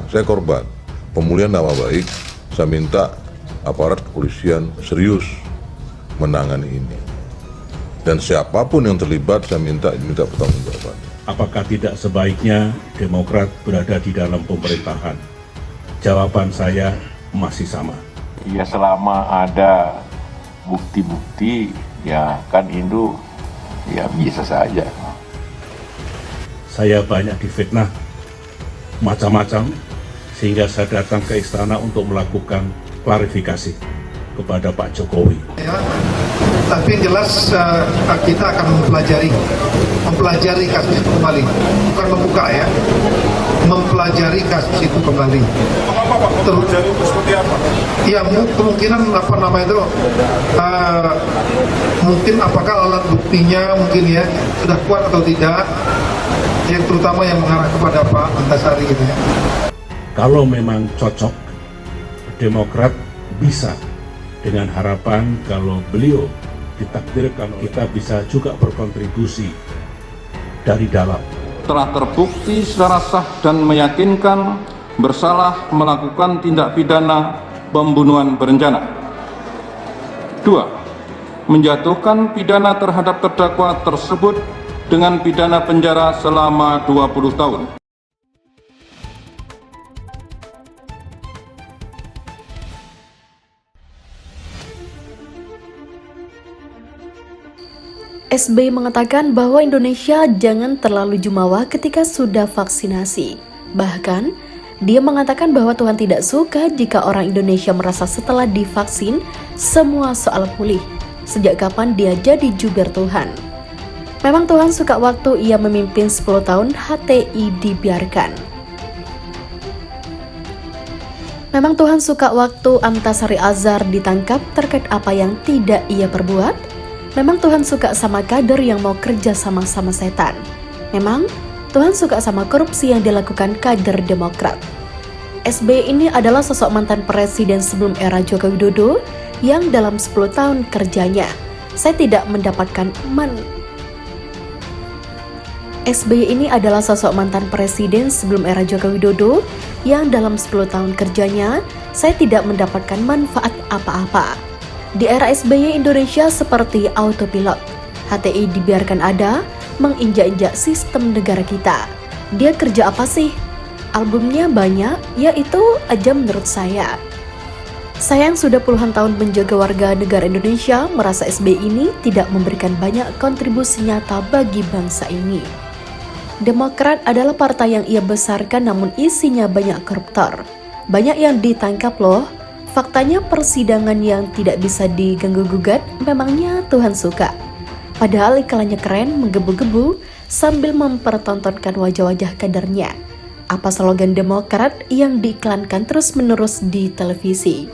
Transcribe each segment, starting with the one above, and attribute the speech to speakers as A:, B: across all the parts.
A: saya korban pemulihan nama baik. Saya minta aparat kepolisian serius menangani ini. Dan siapapun yang terlibat, saya minta pertanggungjawaban.
B: Apakah tidak sebaiknya Demokrat berada di dalam pemerintahan? Jawaban saya masih sama.
C: Ya selama ada bukti-bukti, ya kan Indo ya bisa saja.
B: Saya banyak difitnah, macam-macam, sehingga saya datang ke istana untuk melakukan klarifikasi kepada Pak Jokowi.
D: Ya, tapi yang jelas kita akan mempelajari kasus itu kembali, bukan membuka ya, mempelajari kasus itu kembali.
E: Apa Pak? Mempelajari itu seperti apa?
D: Ya kemungkinan mungkin apakah alat buktinya mungkin ya sudah kuat atau tidak, yang terutama yang mengarah kepada Pak Antasari gitu ya.
B: Kalau memang cocok, Demokrat bisa, dengan harapan kalau beliau ditakdirkan kita bisa juga berkontribusi dari dalam.
F: Telah terbukti secara sah dan meyakinkan bersalah melakukan tindak pidana pembunuhan berencana. 2. Menjatuhkan pidana terhadap terdakwa tersebut dengan pidana penjara selama 20 tahun.
G: SBY mengatakan bahwa Indonesia jangan terlalu jumawa ketika sudah vaksinasi. Bahkan, dia mengatakan bahwa Tuhan tidak suka jika orang Indonesia merasa setelah divaksin, semua soal pulih. Sejak kapan dia jadi jubir Tuhan? Memang Tuhan suka waktu ia memimpin 10 tahun HTI dibiarkan. Memang Tuhan suka waktu Antasari Azhar ditangkap terkait apa yang tidak ia perbuat. Memang Tuhan suka sama kader yang mau kerja sama-sama setan. Memang Tuhan suka sama korupsi yang dilakukan kader Demokrat. SBY ini adalah sosok mantan presiden sebelum era Joko Widodo yang dalam 10 tahun kerjanya, saya tidak mendapatkan SBY ini adalah sosok mantan presiden sebelum era Joko Widodo yang dalam 10 tahun kerjanya, saya tidak mendapatkan manfaat apa-apa. Di era SBY Indonesia seperti autopilot, HTI dibiarkan ada, menginjak-injak sistem negara kita. Dia kerja apa sih? Albumnya banyak, yaitu aja menurut saya. Sayang sudah puluhan tahun menjaga warga negara Indonesia, merasa SBY ini tidak memberikan banyak kontribusi nyata bagi bangsa ini. Demokrat adalah partai yang ia besarkan namun isinya banyak koruptor. Banyak yang ditangkap loh. Faktanya persidangan yang tidak bisa diganggu-gugat, memangnya Tuhan suka. Padahal iklannya keren, menggebu-gebu, sambil mempertontonkan wajah-wajah kadernya. Apa slogan Demokrat yang diiklankan terus-menerus di televisi?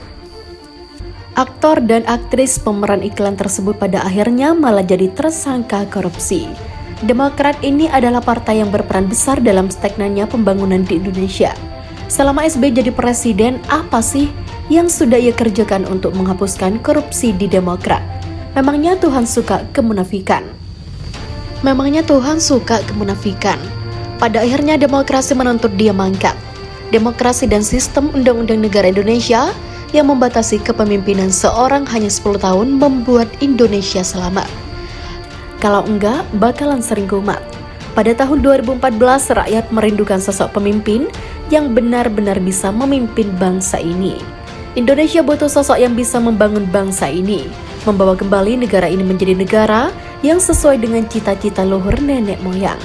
G: Aktor dan aktris pemeran iklan tersebut pada akhirnya malah jadi tersangka korupsi. Demokrat ini adalah partai yang berperan besar dalam stagnannya pembangunan di Indonesia. Selama SBY jadi presiden, apa sih yang sudah ia kerjakan untuk menghapuskan korupsi di Demokrat? Memangnya Tuhan suka kemunafikan? Pada akhirnya demokrasi menuntut dia mangkat. Demokrasi dan sistem undang-undang negara Indonesia yang membatasi kepemimpinan seorang hanya 10 tahun membuat Indonesia selamat. Kalau enggak, bakalan sering kumat. Pada tahun 2014, rakyat merindukan sosok pemimpin yang benar-benar bisa memimpin bangsa ini. Indonesia butuh sosok yang bisa membangun bangsa ini, membawa kembali negara ini menjadi negara yang sesuai dengan cita-cita luhur nenek moyang.